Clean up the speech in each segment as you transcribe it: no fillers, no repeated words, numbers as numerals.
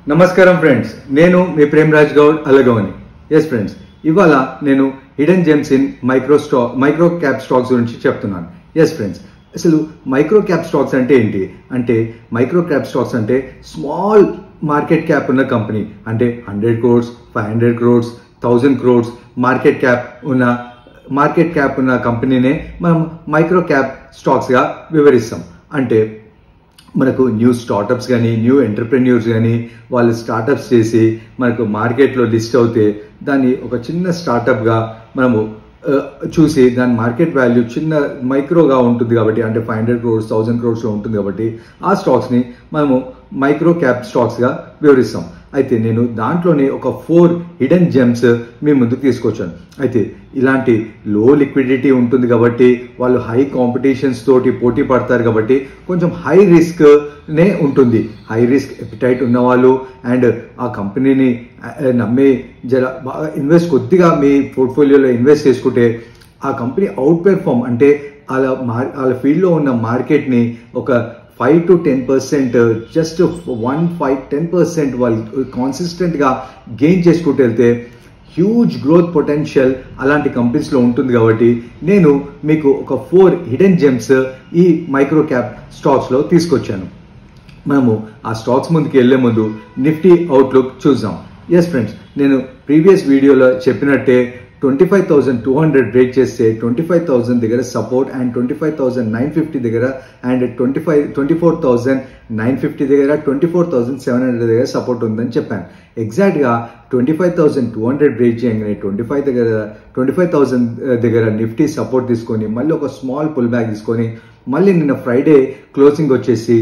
నమస్కారం ఫ్రెండ్స్, నేను మీ ప్రేమరాజ్ గౌడ్ అలగవని. ఎస్ ఫ్రెండ్స్, ఇవాళ నేను hidden gems in micro cap stocks గురించి చెప్తున్నాను. ఎస్ ఫ్రెండ్స్, అసలు మైక్రో క్యాప్ స్టాక్స్ అంటే ఏంటి అంటే, మైక్రో క్యాప్ స్టాక్స్ అంటే స్మాల్ మార్కెట్ క్యాప్ ఉన్న కంపెనీ, అంటే 100 crores, 500 crores, 1000 crores market cap ఉన్న కంపెనీనే మనం మైక్రో క్యాప్ స్టాక్స్గా వివరిస్తాం. అంటే మనకు న్యూ స్టార్టప్స్ కానీ న్యూ ఎంటర్ప్రెన్యూర్స్ కానీ వాళ్ళు స్టార్టప్స్ చేసి మనకు మార్కెట్లో లిస్ట్ అవుతే దాన్ని ఒక చిన్న స్టార్టప్గా మనము చూసి దాని మార్కెట్ వాల్యూ చిన్న మైక్రోగా ఉంటుంది కాబట్టి, అంటే 500 crores, 1000 crores ఉంటుంది కాబట్టి ఆ స్టాక్స్ని మనము మైక్రో క్యాప్ స్టాక్స్గా వివరిస్తాం. అయితే నేను దాంట్లోనే ఒక 4 హిడెన్ జెమ్స్ మీ ముందుకు తీసుకొచ్చాను. అయితే ఇలాంటి లో లిక్విడిటీ ఉంటుంది కాబట్టి వాళ్ళు హై కాంపిటీషన్స్ తోటి పోటీ పడతారు కాబట్టి కొంచెం హై రిస్క్నే ఉంటుంది. హై రిస్క్ ఎపిటైట్ ఉన్నవాళ్ళు అండ్ ఆ కంపెనీని నమ్మి బాగా కొద్దిగా మీ పోర్ట్ఫోలియోలో ఇన్వెస్ట్ చేసుకుంటే ఆ కంపెనీ అవుట్ పెర్ఫార్మ్, అంటే వాళ్ళ ఫీల్డ్లో ఉన్న మార్కెట్ని ఒక 5 to 10%, జస్ట్ 1-5-10% వాళ్ళు కాన్సిస్టెంట్గా గెయిన్ చేసుకుంటూ వెళ్తే హ్యూజ్ గ్రోత్ పొటెన్షియల్ అలాంటి కంపెనీస్లో ఉంటుంది. కాబట్టి నేను మీకు ఒక 4 హిడెన్ జెమ్స్ ఈ మైక్రో క్యాప్ స్టాక్స్లో తీసుకొచ్చాను. మనము ఆ స్టాక్స్ ముందుకు వెళ్లే ముందు నిఫ్టీ అవుట్లుక్ చూద్దాం. ఎస్ ఫ్రెండ్స్, నేను ప్రీవియస్ వీడియోలో చెప్పినట్టే 25,200 బ్రేక్ చేస్తే 25,000 దగ్గర సపోర్ట్ అండ్ 25,950 దగ్గర అండ్ 24,950 దగ్గర 24,700 దగ్గర సపోర్ట్ ఉందని చెప్పాను. ఎగ్జాక్ట్గా 25,200 బ్రేక్ చేయగానే 25,000 దగ్గర నిఫ్టీ సపోర్ట్ తీసుకొని మళ్ళీ ఒక స్మాల్ పుల్ బ్యాక్ తీసుకొని మళ్ళీ నిన్న ఫ్రైడే క్లోజింగ్ వచ్చేసి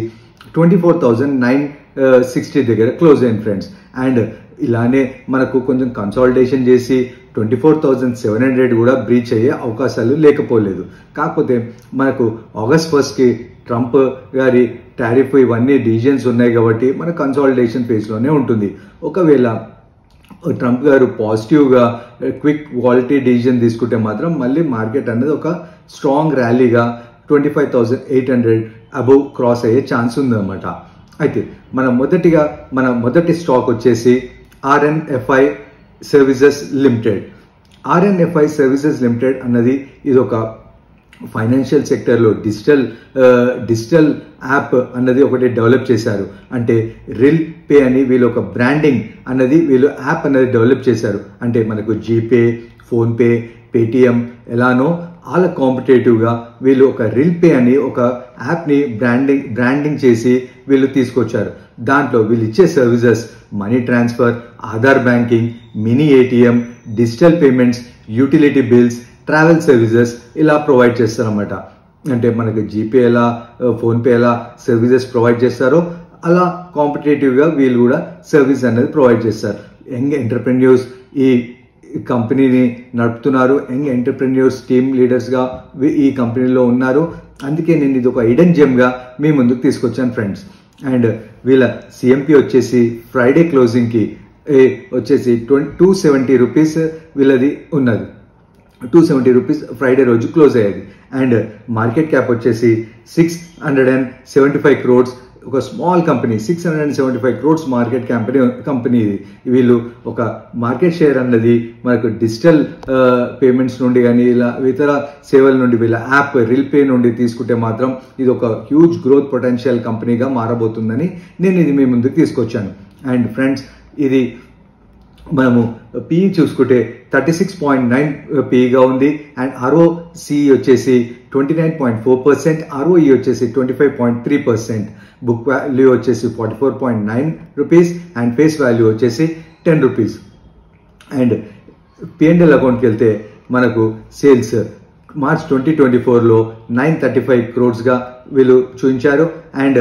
24,960 దగ్గర క్లోజ్ అయింది ఫ్రెండ్స్. అండ్ ఇలానే మనకు కొంచెం కన్సాలిడేషన్ చేసి 24,700 కూడా బ్రీచ్ అయ్యే అవకాశాలు లేకపోలేదు. కాకపోతే మనకు August 1st ట్రంప్ గారి టారిఫ్ ఇవన్నీ డిసిజన్స్ ఉన్నాయి కాబట్టి మన కన్సాలిడేషన్ ఫేజ్లోనే ఉంటుంది. ఒకవేళ ట్రంప్ గారు పాజిటివ్గా క్విక్ క్వాలిటీ డిసిజన్ తీసుకుంటే మాత్రం మళ్ళీ మార్కెట్ అనేది ఒక స్ట్రాంగ్ ర్యాలీగా 25,800 అబవ్ క్రాస్ అయ్యే ఛాన్స్ ఉందన్నమాట. అయితే మన మొదటి స్టాక్ వచ్చేసి RNFI services limited. RNFI services limited అన్నది ఇది ఒక ఫైనాన్షియల్ సెక్టర్లో డిజిటల్ యాప్ అన్నది ఒకటి డెవలప్ చేశారు. అంటే రిల్ పే అని వీళ్ళు ఒక బ్రాండింగ్ అన్నది వీళ్ళు యాప్ అనేది డెవలప్ చేశారు. అంటే మనకు జీపే, ఫోన్పే, పేటిఎం ఎలానో వాళ్ళ కాంపిటేటివ్గా వీళ్ళు ఒక రిల్ పే అని ఒక యాప్ని బ్రాండింగ్ చేసి వీళ్ళు తీసుకొచ్చారు. దాంట్లో వీళ్ళు ఇచ్చే services money transfer, Aadhaar banking, mini ATM, digital payments, utility bills, travel services ఇలా ప్రొవైడ్ చేస్తారన్నమాట. అంటే మనకు జీపే ఎలా, ఫోన్పే ఎలా సర్వీసెస్ ప్రొవైడ్ చేస్తారో అలా కాంపిటేటివ్గా వీళ్ళు కూడా సర్వీస్ అనేది ప్రొవైడ్ చేస్తారు. యంగ్ ఎంటర్ప్రెన్యూర్స్ ఈ కంపెనీని నడుపుతున్నారు. యంగ్ ఎంటర్ప్రెన్యూర్స్ టీమ్ లీడర్స్గా ఈ కంపెనీలో ఉన్నారు. అందుకే నేను ఇది ఒక హిడెన్ జెమ్గా మీ ముందుకు తీసుకొచ్చాను ఫ్రెండ్స్. అండ్ వీళ్ళ సిఎంపి వచ్చేసి ఫ్రైడే క్లోజింగ్కి వచ్చేసి 270 రూపీస్ వీళ్ళది ఉన్నది. 270 రూపీస్ ఫ్రైడే రోజు క్లోజ్ అయ్యేది. అండ్ మార్కెట్ క్యాప్ వచ్చేసి 675 crores. ఒక small company 675 crores market company ఇది. వీళ్ళు ఒక మార్కెట్ షేర్ అన్నది మనకు డిజిటల్ పేమెంట్స్ నుండి కానీ ఇలా ఇతర సేవల నుండి వీళ్ళ యాప్ రిల్ పే నుండి తీసుకుంటే మాత్రం ఇది ఒక హ్యూజ్ గ్రోత్ పొటెన్షియల్ కంపెనీగా మారబోతుందని నేను ఇది మీ ముందుకు తీసుకొచ్చాను. అండ్ ఫ్రెండ్స్, ఇది మనము పిఈ చూసుకుంటే 36.9 పిఈగా ఉంది. అండ్ ROCE వచ్చేసి 29.4%, ROE వచ్చేసి 25.3%, బుక్ వాల్యూ వచ్చేసి 44.9 రూపీస్ అండ్ ఫేస్ వాల్యూ వచ్చేసి 10 రూపీస్. అండ్ P&L అకౌంట్కి వెళ్తే మనకు సేల్స్ మార్చ్ 2024లో 935 crores వీళ్ళు చూపించారు. అండ్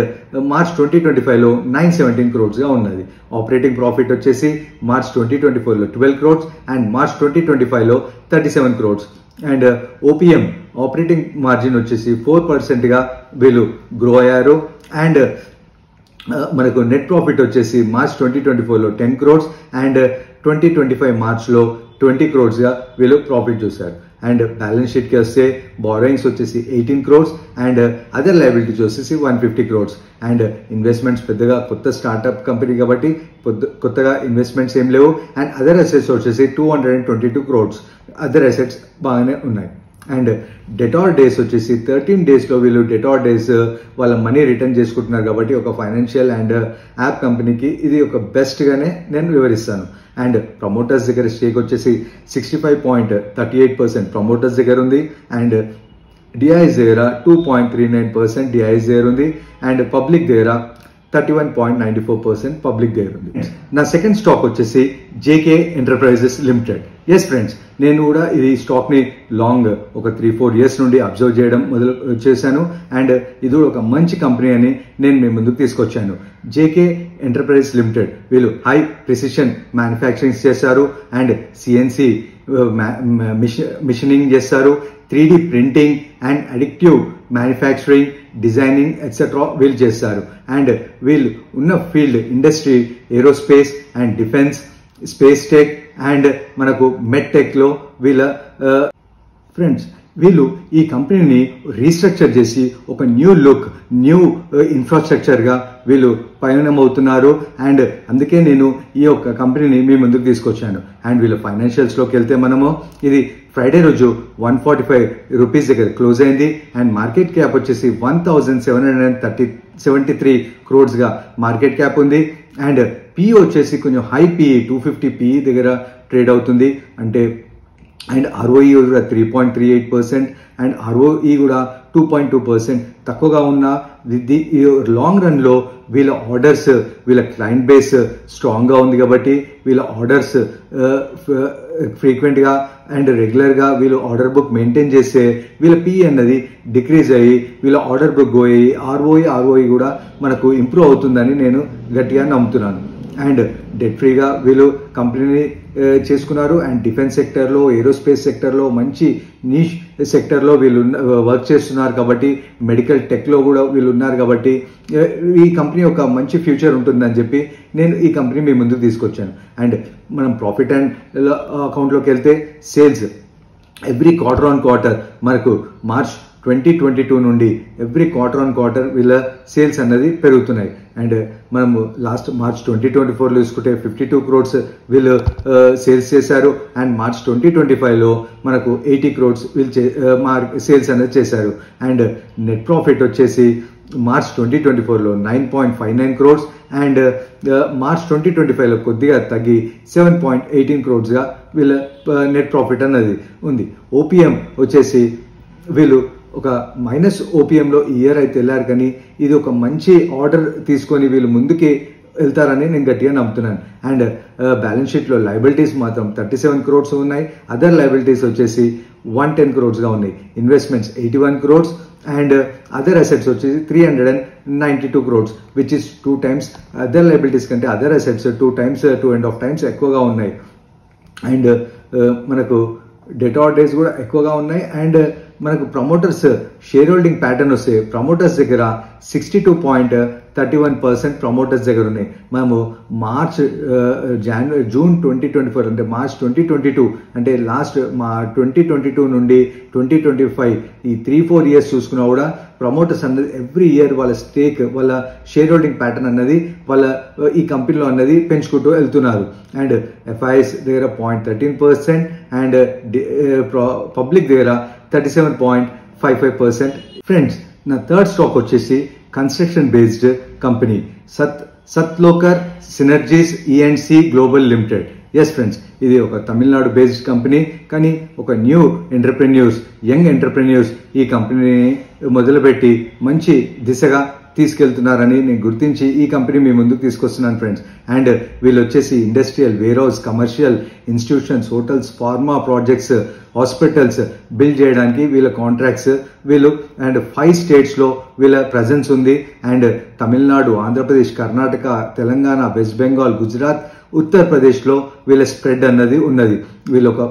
మార్చ్ 2025లో 917 crores ఉన్నది. ఆపరేటింగ్ ప్రాఫిట్ వచ్చేసి మార్చ్ 2024లో 12 crores అండ్ మార్చ్ 2025లో 37 crores. And OPM operating margin వచ్చేసి 4% వీళ్ళు గ్రో అయ్యారు. అండ్ మనకు నెట్ ప్రాఫిట్ వచ్చేసి మార్చ్ 2024లో 10 crores అండ్ 2025 మార్చ్లో 20 crores వీళ్ళు ప్రాఫిట్ చూశారు. అండ్ బ్యాలెన్స్ షీట్కి వస్తే బారోయింగ్స్ వచ్చేసి 18 crores అండ్ అదర్ లయబిలిటీస్ వచ్చేసి 150 crores అండ్ ఇన్వెస్ట్మెంట్స్ పెద్దగా కొత్త స్టార్ట్అప్ కంపెనీ కాబట్టి కొత్తగా ఇన్వెస్ట్మెంట్స్ ఏం లేవు అండ్ అదర్ అసెట్స్ వచ్చేసి 222 crores అదర్ అసెట్స్ బాగానే ఉన్నాయి అండ్ డెటార్ డేస్ వచ్చేసి 13 daysలో వీళ్ళు డెటార్ డేస్ వాళ్ళ మనీ రిటర్న్ చేసుకుంటున్నారు కాబట్టి ఒక ఫైనాన్షియల్ అండ్ యాప్ కంపెనీకి ఇది ఒక బెస్ట్గానే నేను వివరిస్తాను అండ్ ప్రమోటర్స్ దగ్గర స్టేక్ వచ్చేసి 65.38% ప్రమోటర్స్ దగ్గర ఉంది అండ్ డిఐఎస్ దగ్గర 2.39% డిఐఎస్ దగ్గర ఉంది అండ్ పబ్లిక్ దగ్గర 31.94% పబ్లిక్ దగ్గర ఉంది. నా సెకండ్ స్టాక్ వచ్చేసి JK enterprises limited. Yes friends, నేను కూడా ఇది స్టాక్ ని లాంగ్ ఒక 3-4 years నుండి అబ్జర్వ్ చేయడం మొదలు చేశాను అండ్ ఇది ఒక మంచి కంపెనీ అని నేను మీ ముందుకు తీసుకొచ్చాను. జేకే ఎంటర్ప్రైజెస్ లిమిటెడ్ వీళ్ళు హై ప్రిసిషన్ మ్యానుఫ్యాక్చరింగ్ చేస్తారు అండ్ సిఎన్సి మిషనింగ్ చేస్తారు, 3D printing and addictive manufacturing, designing etcetera వీళ్ళు చేస్తారు అండ్ వీళ్ళు ఉన్న field industry aerospace and defence, space tech and మనకు మెడ్ టెక్లో వీళ్ళ ఫ్రెండ్స్ వీళ్ళు ఈ కంపెనీని రీస్ట్రక్చర్ చేసి ఒక న్యూ లుక్, న్యూ ఇన్ఫ్రాస్ట్రక్చర్గా వీళ్ళు పయనమవుతున్నారు అండ్ అందుకే నేను ఈ యొక్క కంపెనీని మీ ముందుకు తీసుకొచ్చాను. అండ్ వీళ్ళ ఫైనాన్షియల్స్లోకి వెళ్తే మనము ఇది ఫ్రైడే రోజు 145 రూపీస్ దగ్గర క్లోజ్ అయింది అండ్ మార్కెట్ క్యాప్ వచ్చేసి 1,773 crores మార్కెట్ క్యాప్ ఉంది అండ్ పిఈ వచ్చేసి కొంచెం హై పిఈ 250 పిఈ దగ్గర ట్రేడ్ అవుతుంది అంటే అండ్ ఆర్ఓఈ కూడా 3.38% అండ్ ఆర్ఓఈ కూడా 2.2% తక్కువగా ఉన్న లాంగ్ రన్లో వీళ్ళ ఆర్డర్స్, వీళ్ళ క్లయింట్ బేస్ స్ట్రాంగ్గా ఉంది కాబట్టి వీళ్ళ ఆర్డర్స్ ఫ్రీక్వెంట్గా అండ్ రెగ్యులర్గా వీళ్ళు ఆర్డర్ బుక్ మెయింటైన్ చేస్తే వీళ్ళ పిఈ అన్నది డిక్రీజ్ అయ్యి వీళ్ళ ఆర్డర్ బుక్ గో అయ్యి ఆర్ఓఈ కూడా మనకు ఇంప్రూవ్ అవుతుందని నేను గట్టిగా నమ్ముతున్నాను. అండ్ డెట్ ఫ్రీగా వీళ్ళు కంపెనీని చేసుకున్నారు అండ్ డిఫెన్స్ సెక్టర్లో, ఏరోస్పేస్ సెక్టర్లో, మంచి నీష్ సెక్టర్లో వీళ్ళు వర్క్ చేస్తున్నారు కాబట్టి మెడికల్ టెక్లో కూడా వీళ్ళు ఉన్నారు కాబట్టి ఈ కంపెనీ ఒక మంచి ఫ్యూచర్ ఉంటుందని చెప్పి నేను ఈ కంపెనీ మీ ముందుకు తీసుకొచ్చాను. అండ్ మనం ప్రాఫిట్ అండ్ అకౌంట్లోకి వెళ్తే sales every quarter on quarter మనకు మార్చ్ 2022 నుండి ఎవ్రీ క్వార్టర్ ఆన్ క్వార్టర్ వీళ్ళ సేల్స్ అన్నది పెరుగుతున్నాయి అండ్ మనము లాస్ట్ మార్చ్ 2024లో చూసుకుంటే 52 crores వీళ్ళు సేల్స్ చేశారు అండ్ మార్చ్ 2025లో మనకు 80 crores వీళ్ళు సేల్స్ అనేది చేశారు అండ్ నెట్ ప్రాఫిట్ వచ్చేసి మార్చ్ 2024లో 9.59 crores అండ్ మార్చ్ 2025లో కొద్దిగా తగ్గి 7.18 crores వీళ్ళ నెట్ ప్రాఫిట్ అన్నది ఉంది. ఓపీఎం వచ్చేసి వీళ్ళు ఒక మైనస్ ఓపీఎంలో ఈ ఇయర్ అయితే వెళ్ళారు కానీ ఇది ఒక మంచి ఆర్డర్ తీసుకొని వీళ్ళు ముందుకి వెళ్తారని నేను గట్టిగా నమ్ముతున్నాను. అండ్ బ్యాలెన్స్ షీట్లో లయబిలిటీస్ మాత్రం 37 crores ఉన్నాయి, అదర్ లయబిలిటీస్ వచ్చేసి 110 crores ఉన్నాయి, investments 81 crores and other assets వచ్చేసి 392 crores which is 2 times other liabilities కంటే అదర్ అసెట్స్ 2.5 times ఎక్కువగా ఉన్నాయి అండ్ మనకు డెటార్ డేస్ కూడా ఎక్కువగా ఉన్నాయి అండ్ మనకు ప్రమోటర్స్ షేర్ హోల్డింగ్ ప్యాటర్న్ వస్తే ప్రమోటర్స్ దగ్గర 62.31% ప్రమోటర్స్ దగ్గర ఉన్నాయి. మనము జూన్ 2024 అంటే మార్చ్ 2022 అంటే లాస్ట్ 2022 నుండి 2025 ఈ 3-4 years చూసుకున్నా కూడా ప్రమోటర్స్ అన్నది ఎవ్రీ ఇయర్ వాళ్ళ స్టేక్, వాళ్ళ షేర్ హోల్డింగ్ ప్యాటర్న్ అన్నది వాళ్ళ ఈ కంపెనీలో అన్నది పెంచుకుంటూ వెళ్తున్నారు అండ్ ఎఫ్ఐఎస్ దగ్గర 0.13% అండ్ పబ్లిక్ దగ్గర 37.55%. ఫ్రెండ్స్, నా థర్డ్ స్టాక్ వచ్చేసి construction based company Sathlokhar Synergies E&C Global Limited. Yes friends, ఇది ఒక తమిళనాడు బేస్డ్ కంపెనీ కానీ ఒక న్యూ ఎంటర్ప్రెన్యూర్స్, యంగ్ ఎంటర్ప్రెన్యూర్స్ ఈ కంపెనీని మొదలుపెట్టి మంచి దిశగా తీసుకెళ్తున్నారని నేను గుర్తించి ఈ కంపెనీ మీ ముందుకు తీసుకొస్తున్నాను ఫ్రెండ్స్. అండ్ వీళ్ళు వచ్చేసి industrial, warehouse, commercial institutions, hotels, pharma projects, hospitals build చేయడానికి వీళ్ళ కాంట్రాక్ట్స్ వీళ్ళు అండ్ 5 states వీళ్ళ ప్రజెన్స్ ఉంది అండ్ తమిళనాడు, ఆంధ్రప్రదేశ్, కర్ణాటక, తెలంగాణ, వెస్ట్ బెంగాల్, గుజరాత్, ఉత్తరప్రదేశ్లో వీళ్ళ స్ప్రెడ్ అన్నది ఉన్నది. వీళ్ళ ఒక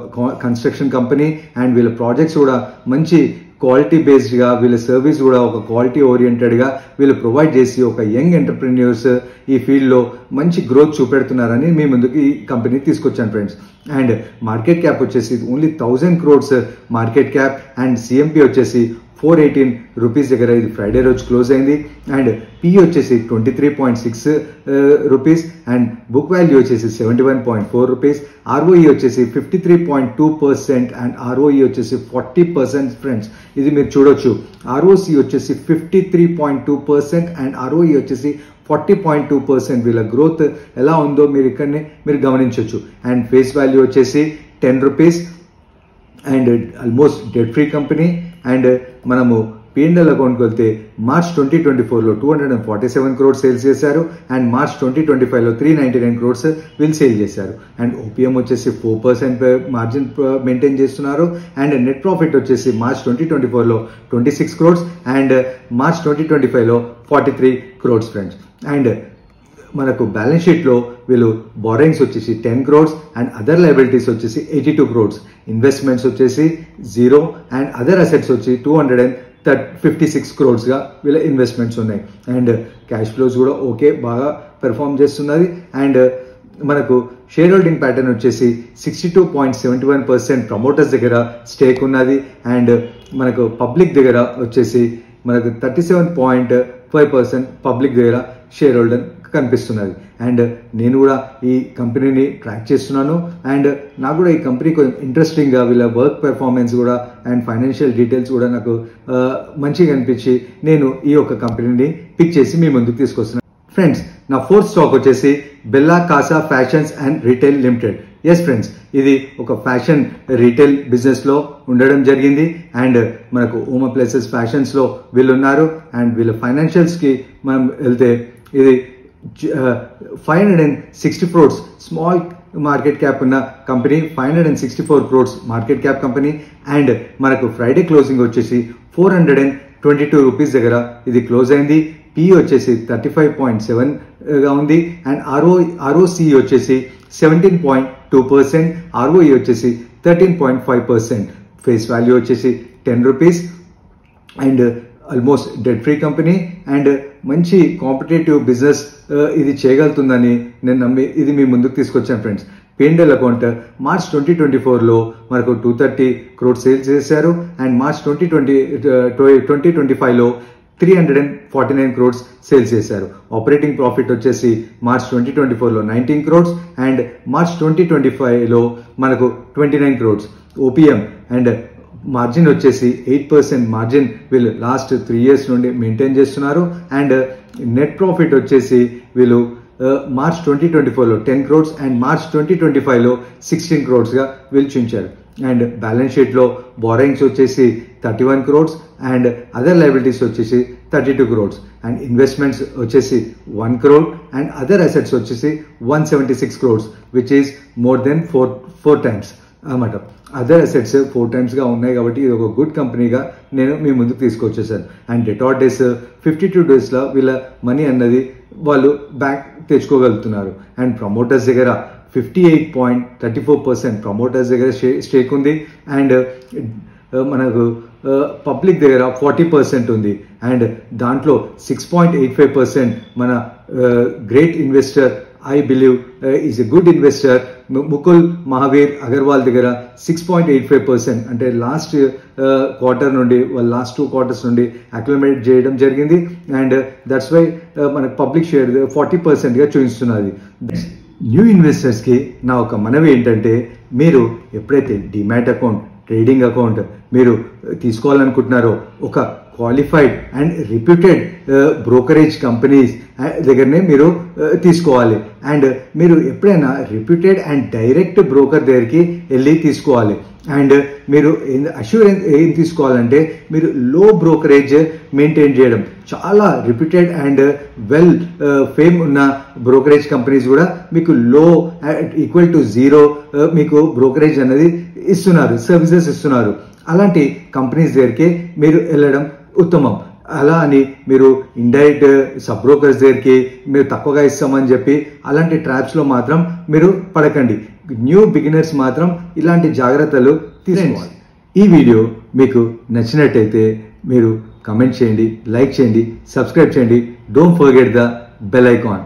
కన్స్ట్రక్షన్ కంపెనీ అండ్ వీళ్ళ ప్రాజెక్ట్స్ కూడా మంచి క్వాలిటీ బేస్డ్గా వీళ్ళ సర్వీస్ కూడా ఒక క్వాలిటీ ఓరియంటెడ్గా వీళ్ళు ప్రొవైడ్ చేసి ఒక యంగ్ ఎంటర్ప్రెన్యూర్స్ ఈ ఫీల్డ్లో మంచి గ్రోత్ చూపెడుతున్నారని మీ ముందుకు ఈ కంపెనీ తీసుకొచ్చాను ఫ్రెండ్స్. అండ్ మార్కెట్ క్యాప్ వచ్చేసి only 1000 crores market cap and CMP వచ్చేసి 418 రూపీస్ దగ్గర ఇది ఫ్రైడే రోజు క్లోజ్ అయింది. అండ్ పిఈ వచ్చేసి 23.6 రూపీస్ అండ్ బుక్ వాల్యూ వచ్చేసి 71.4 రూపీస్. ఆర్ఓఈ వచ్చేసి 53.2% అండ్ ఆర్ఓఈ వచ్చేసి 40% ఫ్రెండ్స్. ఇది మీరు చూడొచ్చు. ఆర్ఓసి వచ్చేసి 53.2% అండ్ ఆర్ఓఈ వచ్చేసి 40.2%. వీళ్ళ గ్రోత్ ఎలా ఉందో మీరు ఇక్కడనే మీరు గమనించవచ్చు. అండ్ ఫేస్ వాల్యూ వచ్చేసి 10 rupees and almost debt free company. And మనము P&L అకౌంట్కి వెళ్తే మార్చ్ 2024లో 247 crores సేల్స్ చేశారు అండ్ మార్చ్ 2025లో 399 crores వీళ్ళు సేల్ చేశారు. అండ్ ఓపీఎం వచ్చేసి 4% మార్జిన్ మెయింటైన్ చేస్తున్నారు. అండ్ నెట్ ప్రాఫిట్ వచ్చేసి మార్చ్ 2024లో 26 crores అండ్ మార్చ్ 2025లో 43 crores ఫ్రెండ్స్. అండ్ మనకు బ్యాలెన్స్ షీట్లో వీళ్ళు బారోయింగ్స్ వచ్చేసి 10 crores అండ్ అదర్ లయబిలిటీస్ వచ్చేసి 82 crores. ఇన్వెస్ట్మెంట్స్ వచ్చేసి 0 అండ్ అదర్ అసెట్స్ వచ్చి 256 crores వీళ్ళ ఇన్వెస్ట్మెంట్స్ ఉన్నాయి. అండ్ క్యాష్ ఫ్లోస్ కూడా ఓకే బాగా పెర్ఫామ్ చేస్తున్నది. అండ్ మనకు షేర్ హోల్డింగ్ ప్యాటర్న్ వచ్చేసి 62.71% ప్రమోటర్స్ దగ్గర స్టేక్ ఉన్నది. అండ్ మనకు పబ్లిక్ దగ్గర వచ్చేసి మనకు 37.5% పబ్లిక్ దగ్గర షేర్ హోల్డర్ కనిపిస్తున్నది. అండ్ నేను కూడా ఈ కంపెనీని ట్రాక్ చేస్తున్నాను. అండ్ నాకు కూడా ఈ కంపెనీ కొంచెం ఇంట్రెస్టింగ్గా వీళ్ళ వర్క్ పెర్ఫార్మెన్స్ కూడా అండ్ ఫైనాన్షియల్ డీటెయిల్స్ కూడా నాకు మంచిగా అనిపించి నేను ఈ యొక్క కంపెనీని పిక్ చేసి మీ ముందుకు తీసుకొస్తున్నాను ఫ్రెండ్స్. నా ఫోర్త్ స్టాక్ వచ్చేసి Bella Casa Fashions and Retail Limited. Yes friends, ఇది ఒక ఫ్యాషన్ రీటైల్ బిజినెస్ లో ఉండడం జరిగింది. అండ్ మనకు ఓమా ప్లేసెస్ ఫ్యాషన్స్ లో వీళ్ళు ఉన్నారు. అండ్ వీళ్ళ ఫైనాన్షియల్స్ కి మనం వెళ్తే ఇది 560 crores స్మాల్ మార్కెట్ క్యాప్ ఉన్న company, 564 crores market cap company. And మనకు ఫ్రైడే క్లోజింగ్ వచ్చేసి 422 రూపీస్ దగ్గర ఇది క్లోజ్ అయింది. పిఈ వచ్చేసి 35.7 ఉంది. అండ్ ఆర్ఓసి వచ్చేసి 17.2%, ఆర్ఓఈ వచ్చేసి 13.5%. ఫేస్ వాల్యూ వచ్చేసి 10 rupees and almost debt free company. And మంచి కాంపిటేటివ్ బిజినెస్ ఇది చేయగలుగుతుందని నేను నమ్మి ఇది మీ ముందుకు తీసుకొచ్చాను ఫ్రెండ్స్. P&L అకౌంట్ మార్చ్ 2024లో మనకు 230 crores సేల్స్ చేశారు. అండ్ మార్చ్ 2025లో 349 crores సేల్స్ చేశారు. ఆపరేటింగ్ ప్రాఫిట్ వచ్చేసి మార్చ్ 2024లో 19 crores అండ్ మార్చ్ 2025లో మనకు 29 crores. ఓపీఎం అండ్ మార్జిన్ వచ్చేసి 8% మార్జిన్ వీళ్ళు లాస్ట్ 3 years నుండి మెయింటైన్ చేస్తున్నారు. అండ్ నెట్ ప్రాఫిట్ వచ్చేసి వీళ్ళు మార్చ్ 2024లో 10 crores అండ్ మార్చ్ 2025లో 16 crores వీళ్ళు చూపించారు. అండ్ బ్యాలెన్స్ షీట్లో బారోయింగ్స్ వచ్చేసి 31 crores అండ్ అదర్ లయబిలిటీస్ వచ్చేసి 32 crores అండ్ ఇన్వెస్ట్మెంట్స్ వచ్చేసి 1 crore అండ్ అదర్ అసెట్స్ వచ్చేసి 176 crores which is more than 4 times అన్నమాట. అదర్ అసెట్స్ 4 times ఉన్నాయి కాబట్టి ఇది ఒక గుడ్ కంపెనీగా నేను మీ ముందుకు తీసుకొచ్చేసాను. అండ్ డెటార్ డేస్ 52 daysలో వీళ్ళ మనీ అన్నది వాళ్ళు బ్యాంక్ తెచ్చుకోగలుగుతున్నారు. అండ్ ప్రమోటర్స్ దగ్గర 58.34% ప్రమోటర్స్ దగ్గర స్టేక్ ఉంది. అండ్ మనకు పబ్లిక్ దగ్గర 40% ఉంది. అండ్ దాంట్లో 6.85% మన great investor, I believe is a good investor, Mukul Mahavir Agarwal దగ్గర 6.85% అంటే లాస్ట్ క్వార్టర్ నుండి వాళ్ళు లాస్ట్ 2 quarters నుండి అక్యుములేట్ చేయడం జరిగింది. అండ్ దట్స్ వై మనకు పబ్లిక్ షేర్ 40%గా చూపిస్తున్నది. న్యూ ఇన్వెస్టర్స్కి నా ఒక మనవి ఏంటంటే, మీరు ఎప్పుడైతే డిమాట్ అకౌంట్, ట్రేడింగ్ అకౌంట్ మీరు తీసుకోవాలనుకుంటున్నారో ఒక qualified and reputed brokerage companies దగ్గరనే మీరు తీసుకోవాలి. అండ్ మీరు ఎప్పుడైనా రిప్యూటెడ్ అండ్ డైరెక్ట్ బ్రోకర్ దగ్గరికి వెళ్ళి తీసుకోవాలి. అండ్ మీరు అష్యూరెన్స్ ఏం తీసుకోవాలంటే, మీరు లో బ్రోకరేజ్ మెయింటైన్ చేయడం. చాలా రిప్యూటెడ్ అండ్ వెల్ ఫేమ్ ఉన్న బ్రోకరేజ్ కంపెనీస్ కూడా మీకు లో ఈక్వల్ టు 0 మీకు బ్రోకరేజ్ అనేది ఇస్తున్నారు, సర్వీసెస్ ఇస్తున్నారు. అలాంటి కంపెనీస్ దగ్గరికి మీరు వెళ్ళడం ఉత్తమం. అలా అని మీరు ఇండైరెక్ట్ సబ్ బ్రోకర్స్ దగ్గరికి మీరు తక్కువగా ఇస్తామని చెప్పి అలాంటి ట్రాప్స్లో మాత్రం మీరు పడకండి. న్యూ బిగినర్స్ మాత్రం ఇలాంటి జాగ్రత్తలు తీసుకోవాలి. ఈ వీడియో మీకు నచ్చినట్టయితే మీరు కమెంట్ చేయండి, లైక్ చేయండి, సబ్స్క్రైబ్ చేయండి. Don't forget the bell icon.